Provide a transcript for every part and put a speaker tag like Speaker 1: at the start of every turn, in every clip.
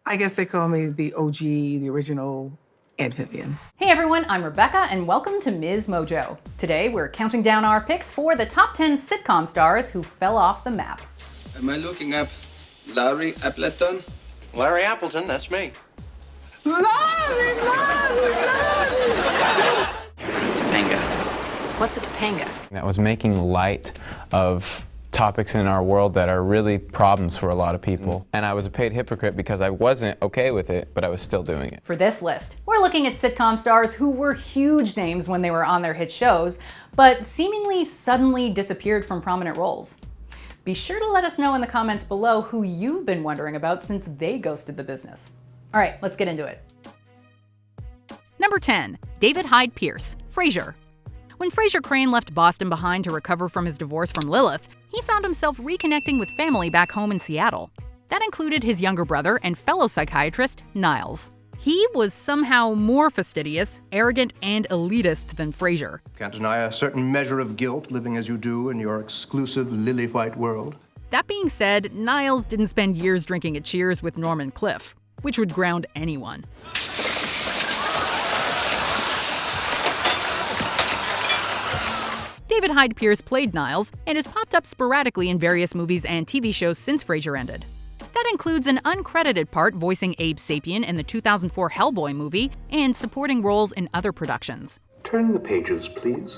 Speaker 1: I guess they call me the OG, the original Aunt Vivian.
Speaker 2: Hey everyone, I'm Rebecca and welcome to MsMojo. Today we're counting down our picks for the top 10 sitcom stars who fell off the map.
Speaker 3: Am I looking up Larry Appleton?
Speaker 4: Larry Appleton, that's me.
Speaker 1: Larry!
Speaker 5: Topanga.
Speaker 2: What's a Topanga?
Speaker 6: That was making light of topics in our world that are really problems for a lot of people. And I was a paid hypocrite because I wasn't okay with it, but I was still doing it.
Speaker 2: For this list, we're looking at sitcom stars who were huge names when they were on their hit shows, but seemingly suddenly disappeared from prominent roles. Be sure to let us know in the comments below who you've been wondering about since they ghosted the business. All right, let's get into it. Number 10, David Hyde Pierce, Frasier. When Frasier Crane left Boston behind to recover from his divorce from Lilith, he found himself reconnecting with family back home in Seattle. That included his younger brother and fellow psychiatrist, Niles. He was somehow more fastidious, arrogant, and elitist than Frasier.
Speaker 4: Can't deny a certain measure of guilt living as you do in your exclusive lily-white world.
Speaker 2: That being said, Niles didn't spend years drinking at Cheers with Norman Cliff, which would ground anyone. David Hyde Pierce played Niles and has popped up sporadically in various movies and TV shows since Frasier ended. That includes an uncredited part voicing Abe Sapien in the 2004 Hellboy movie and supporting roles in other productions.
Speaker 7: Turn the pages, please,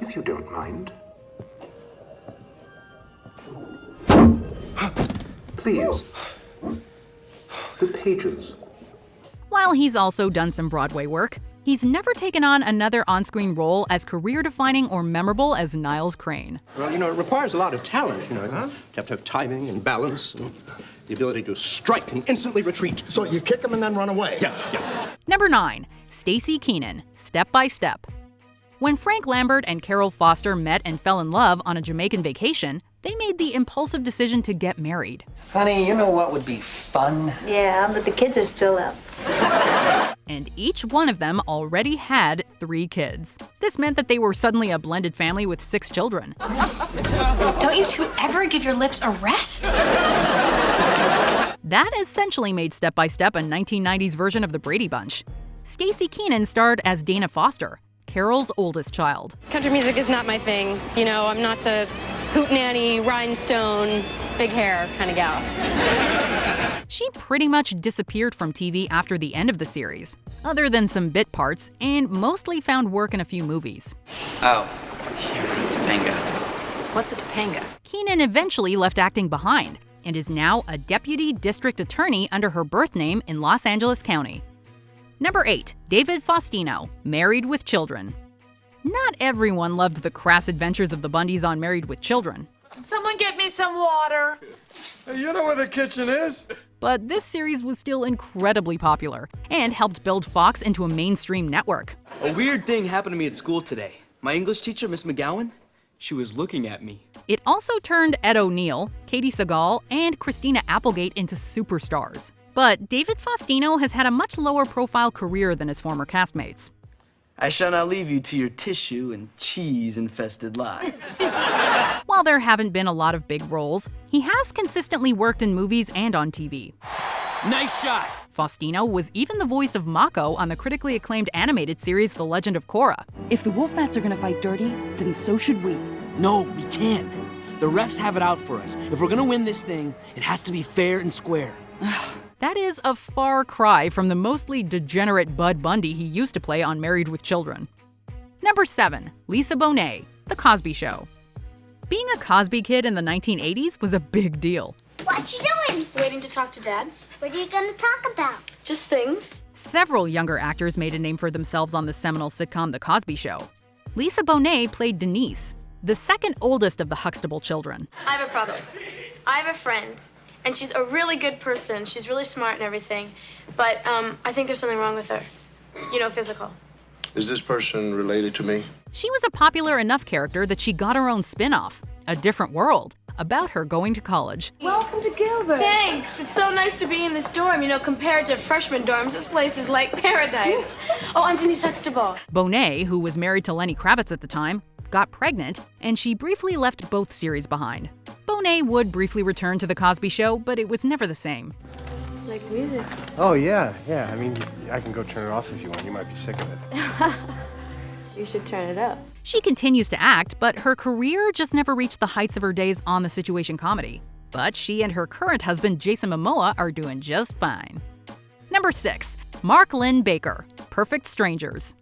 Speaker 7: if you don't mind. Please. The pages.
Speaker 2: While he's also done some Broadway work, he's never taken on another on-screen role as career-defining or memorable as Niles Crane.
Speaker 4: Well, it requires a lot of talent, You have to have timing and balance and the ability to strike and instantly retreat.
Speaker 8: So you kick him and then run away?
Speaker 4: Yes.
Speaker 2: Number 9, Stacey Keenan, Step by Step. When Frank Lambert and Carol Foster met and fell in love on a Jamaican vacation, they made the impulsive decision to get married.
Speaker 5: Honey, you know what would be fun?
Speaker 9: Yeah, but the kids are still up.
Speaker 2: And each one of them already had 3 kids. This meant that they were suddenly a blended family with 6 children.
Speaker 9: Don't you two ever give your lips a rest?
Speaker 2: That essentially made Step by Step a 1990s version of the Brady Bunch. Stacey Keenan starred as Dana Foster, Carol's oldest child.
Speaker 10: Country music is not my thing. I'm not the hootenanny, rhinestone, big hair kind of gal.
Speaker 2: She pretty much disappeared from TV after the end of the series, other than some bit parts, and mostly found work in a few movies.
Speaker 5: Oh, yeah, Topanga.
Speaker 2: What's a Topanga? Keenan eventually left acting behind, and is now a deputy district attorney under her birth name in Los Angeles County. Number 8, David Faustino, Married with Children. Not everyone loved the crass adventures of the Bundys on Married with Children.
Speaker 11: Someone get me some water.
Speaker 12: You know where the kitchen is?
Speaker 2: But this series was still incredibly popular and helped build Fox into a mainstream network.
Speaker 13: A weird thing happened to me at school today. My English teacher, Miss McGowan, she was looking at me.
Speaker 2: It also turned Ed O'Neill, Katie Sagal, and Christina Applegate into superstars. But David Faustino has had a much lower profile career than his former castmates.
Speaker 13: I shall not leave you to your tissue and cheese-infested lives.
Speaker 2: While there haven't been a lot of big roles, he has consistently worked in movies and on TV.
Speaker 13: Nice shot!
Speaker 2: Faustino was even the voice of Mako on the critically acclaimed animated series The Legend of Korra.
Speaker 14: If the Wolfmats are gonna fight dirty, then so should we.
Speaker 13: No, we can't. The refs have it out for us. If we're gonna win this thing, it has to be fair and square.
Speaker 2: That is a far cry from the mostly degenerate Bud Bundy he used to play on Married with Children. Number 7, Lisa Bonet, The Cosby Show. Being a Cosby kid in the 1980s was a big deal.
Speaker 9: What you doing?
Speaker 10: Waiting to talk to Dad.
Speaker 9: What are you gonna talk about?
Speaker 10: Just things.
Speaker 2: Several younger actors made a name for themselves on the seminal sitcom The Cosby Show. Lisa Bonet played Denise, the second oldest of the Huxtable children.
Speaker 10: I have a problem. I have a friend, and she's a really good person. She's really smart and everything, but I think there's something wrong with her. Physical.
Speaker 12: Is this person related to me?
Speaker 2: She was a popular enough character that she got her own spin-off, A Different World, about her going to college.
Speaker 10: Welcome to Gilbert. Thanks. It's so nice to be in this dorm. Compared to freshman dorms, this place is like paradise. Oh, I'm Denise Huxtable.
Speaker 2: Bonet, who was married to Lenny Kravitz at the time, got pregnant, and she briefly left both series behind. Bonet would briefly return to The Cosby Show, but it was never the same.
Speaker 10: Like the music.
Speaker 8: Oh, yeah. I mean, I can go turn it off if you want. You might be sick of it.
Speaker 10: You should turn it up.
Speaker 2: She continues to act, but her career just never reached the heights of her days on the situation comedy. But she and her current husband, Jason Momoa, are doing just fine. Number 6. Mark Lynn Baker, Perfect Strangers.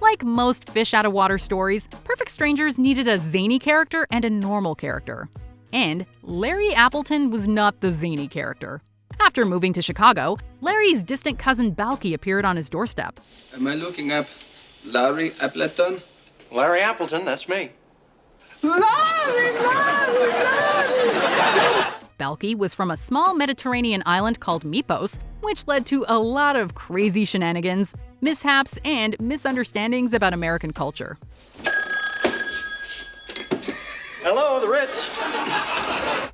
Speaker 2: Like most fish-out-of-water stories, Perfect Strangers needed a zany character and a normal character. And Larry Appleton was not the zany character. After moving to Chicago, Larry's distant cousin Balky appeared on his doorstep.
Speaker 3: Am I looking up Larry Appleton?
Speaker 4: Larry Appleton, that's me.
Speaker 2: Balky was from a small Mediterranean island called Mypos, which led to a lot of crazy shenanigans, mishaps, and misunderstandings about American culture.
Speaker 4: Hello, the Ritz.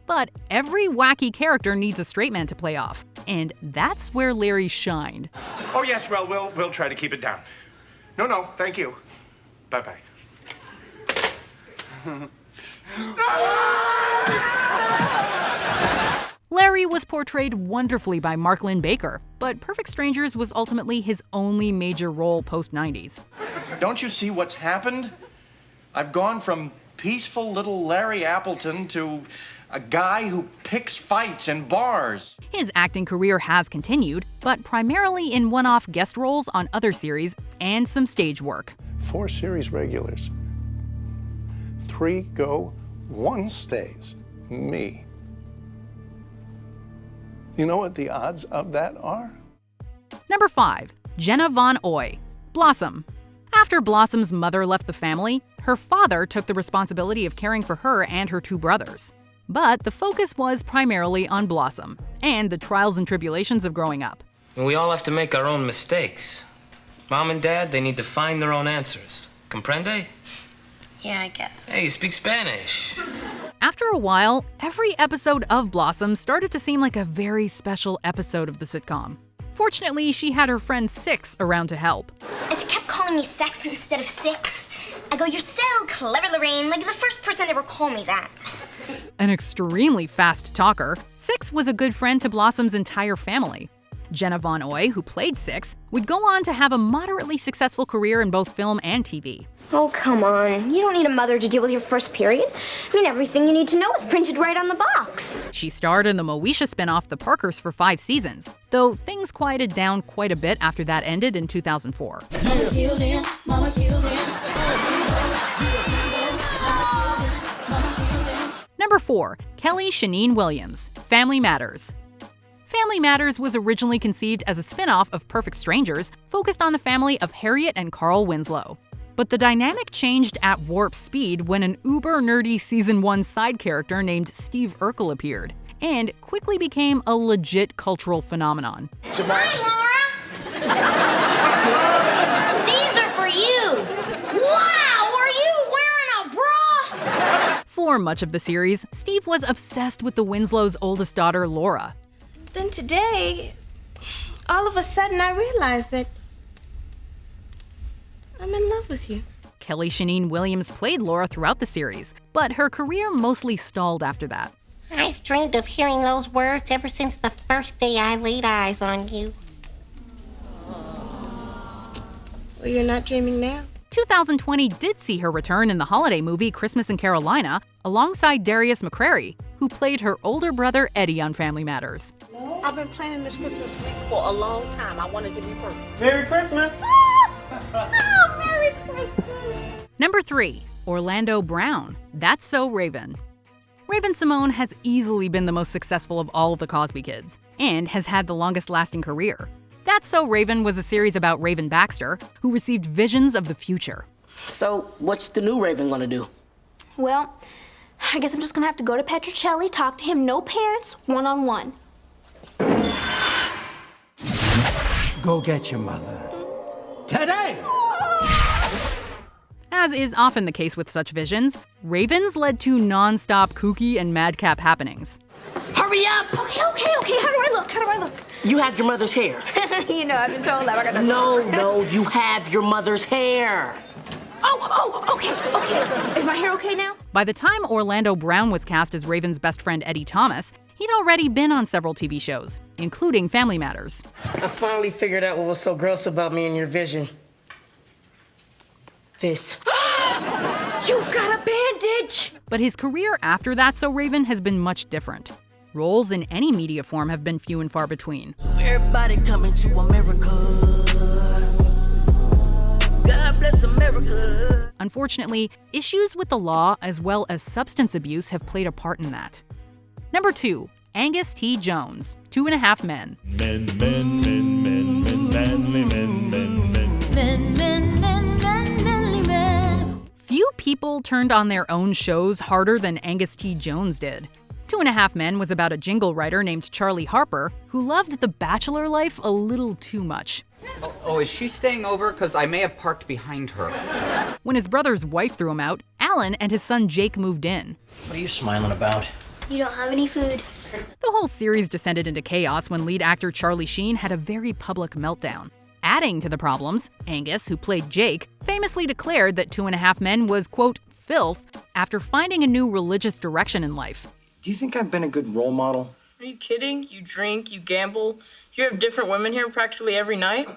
Speaker 2: But every wacky character needs a straight man to play off, and that's where Larry shined.
Speaker 15: Oh, yes, well, we'll try to keep it down. No, thank you. Bye-bye.
Speaker 2: Larry was portrayed wonderfully by Mark Lynn Baker, but Perfect Strangers was ultimately his only major role post-90s.
Speaker 15: Don't you see what's happened? I've gone from peaceful little Larry Appleton to a guy who picks fights in bars.
Speaker 2: His acting career has continued, but primarily in one-off guest roles on other series and some stage work.
Speaker 7: 4 series regulars. 3 go, 1 stays. Me. You know what the odds of that are?
Speaker 2: Number 5. Jenna Von Oey, Blossom. After Blossom's mother left the family, her father took the responsibility of caring for her and her 2 brothers. But the focus was primarily on Blossom and the trials and tribulations of growing up.
Speaker 16: We all have to make our own mistakes. Mom and Dad, they need to find their own answers. Comprende?
Speaker 9: Yeah, I guess.
Speaker 16: Hey, you speak Spanish.
Speaker 2: After a while, every episode of Blossom started to seem like a very special episode of the sitcom. Fortunately, she had her friend Six around to help.
Speaker 9: And she kept calling me Sex instead of Six. I go, you're so clever, Lorraine. Like, the first person to ever call me that.
Speaker 2: An extremely fast talker, Six was a good friend to Blossom's entire family. Jenna Von Oey, who played Six, would go on to have a moderately successful career in both film and TV.
Speaker 9: Oh, come on. You don't need a mother to deal with your first period. I mean, everything you need to know is printed right on the box.
Speaker 2: She starred in the Moesha spinoff The Parkers for 5 seasons, though things quieted down quite a bit after that ended in 2004.
Speaker 17: Mama killed him, mama killed him.
Speaker 2: Number 4. Kelly Shayne Williams, Family Matters. Family Matters was originally conceived as a spin-off of Perfect Strangers, focused on the family of Harriet and Carl Winslow. But the dynamic changed at warp speed when an uber-nerdy Season 1 side character named Steve Urkel appeared, and quickly became a legit cultural phenomenon.
Speaker 9: Hi, Laura! These are for you! Wow, are you wearing a bra?
Speaker 2: For much of the series, Steve was obsessed with the Winslow's oldest daughter, Laura.
Speaker 10: Then today, all of a sudden I realized that I'm in love with you.
Speaker 2: Kelly Shayne Williams played Laura throughout the series, but her career mostly stalled after that.
Speaker 18: I've dreamed of hearing those words ever since the first day I laid eyes on you.
Speaker 10: Well, you're not dreaming now.
Speaker 2: 2020 did see her return in the holiday movie Christmas in Carolina, alongside Darius McCrary, who played her older brother Eddie on Family Matters.
Speaker 19: I've been planning this Christmas week for a long time. I wanted to be perfect.
Speaker 20: Merry Christmas!
Speaker 9: Oh, Merry Christmas!
Speaker 2: Number 3. Orlando Brown, That's So Raven. Raven-Symoné has easily been the most successful of all of the Cosby kids, and has had the longest-lasting career. That's So Raven was a series about Raven Baxter, who received visions of the future.
Speaker 19: So, what's the new Raven gonna do?
Speaker 10: Well, I guess I'm just gonna have to go to Petrocelli, talk to him, no parents, one-on-one.
Speaker 20: Go get your mother. Today!
Speaker 2: As is often the case with such visions, Ravens led to non-stop kooky and madcap happenings.
Speaker 19: Hurry up!
Speaker 10: Okay. How do I look?
Speaker 19: You have your mother's hair.
Speaker 10: You know, I've been told that.
Speaker 19: No, you have your mother's hair.
Speaker 14: Okay. Is my hair okay now?
Speaker 2: By the time Orlando Brown was cast as Raven's best friend Eddie Thomas, he'd already been on several TV shows, including Family Matters.
Speaker 21: I finally figured out what was so gross about me and your vision. This.
Speaker 14: You've got a bandage!
Speaker 2: But his career after That's So Raven has been much different. Roles in any media form have been few and far between.
Speaker 22: So everybody coming to America. God bless America.
Speaker 2: Unfortunately, issues with the law as well as substance abuse have played a part in that. Number 2, Angus T Jones, 2.5 Men. Few people turned on their own shows harder than Angus T Jones did. 2.5 Men was about a jingle writer named Charlie Harper who loved the bachelor life a little too much.
Speaker 23: Oh, is she staying over? Because I may have parked behind her.
Speaker 2: When his brother's wife threw him out, Alan and his son Jake moved in.
Speaker 22: What are you smiling about?
Speaker 9: You don't have any food.
Speaker 2: The whole series descended into chaos when lead actor Charlie Sheen had a very public meltdown. Adding to the problems, Angus, who played Jake, famously declared that 2.5 Men was, quote, filth after finding a new religious direction in life.
Speaker 21: Do you think I've been a good role model?
Speaker 24: Are you kidding? You drink, you gamble, you have different women here practically every night.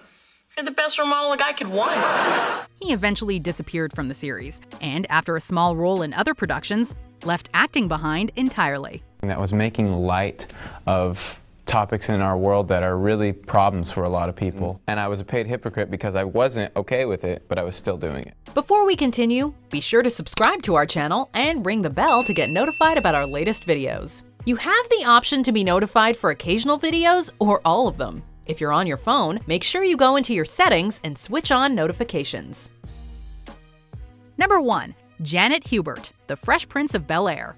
Speaker 24: You're the best role model a guy could want.
Speaker 2: He eventually disappeared from the series, and after a small role in other productions, left acting behind entirely.
Speaker 6: That was making light of topics in our world that are really problems for a lot of people. And I was a paid hypocrite because I wasn't okay with it, but I was still doing it.
Speaker 2: Before we continue, be sure to subscribe to our channel and ring the bell to get notified about our latest videos. You have the option to be notified for occasional videos or all of them. If you're on your phone, make sure you go into your settings and switch on notifications. Number 1, Janet Hubert, The Fresh Prince of Bel-Air.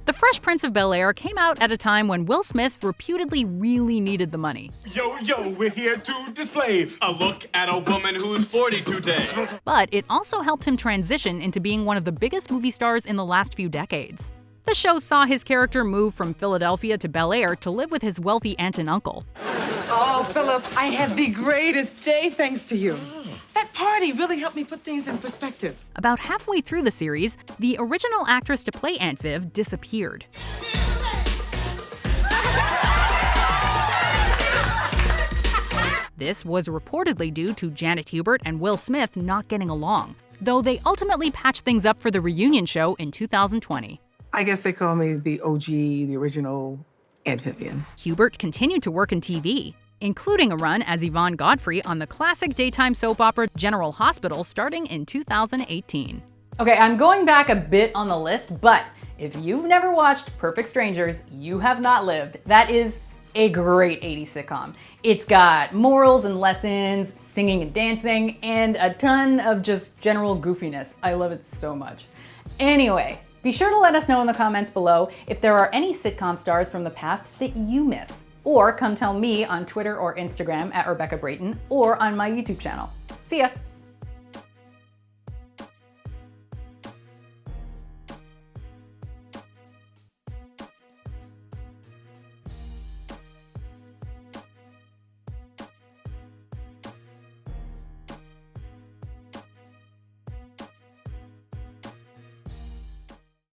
Speaker 2: The Fresh Prince of Bel-Air came out at a time when Will Smith reputedly really needed the money.
Speaker 25: Yo, we're here to display a look at a woman who's 40 today.
Speaker 2: But it also helped him transition into being one of the biggest movie stars in the last few decades. The show saw his character move from Philadelphia to Bel-Air to live with his wealthy aunt and uncle.
Speaker 11: Oh, Philip, I had the greatest day thanks to you. That party really helped me put things in perspective.
Speaker 2: About halfway through the series, the original actress to play Aunt Viv disappeared. This was reportedly due to Janet Hubert and Will Smith not getting along, though they ultimately patched things up for the reunion show in 2020.
Speaker 1: I guess they call me the OG, the original Aunt Vivian.
Speaker 2: Hubert continued to work in TV, including a run as Yvonne Godfrey on the classic daytime soap opera General Hospital starting in 2018. Okay, I'm going back a bit on the list, but if you've never watched Perfect Strangers, you have not lived. That is a great 80s sitcom. It's got morals and lessons, singing and dancing, and a ton of just general goofiness. I love it so much. Anyway, be sure to let us know in the comments below if there are any sitcom stars from the past that you miss. Or come tell me on Twitter or Instagram at Rebecca Brayton or on my YouTube channel. See ya!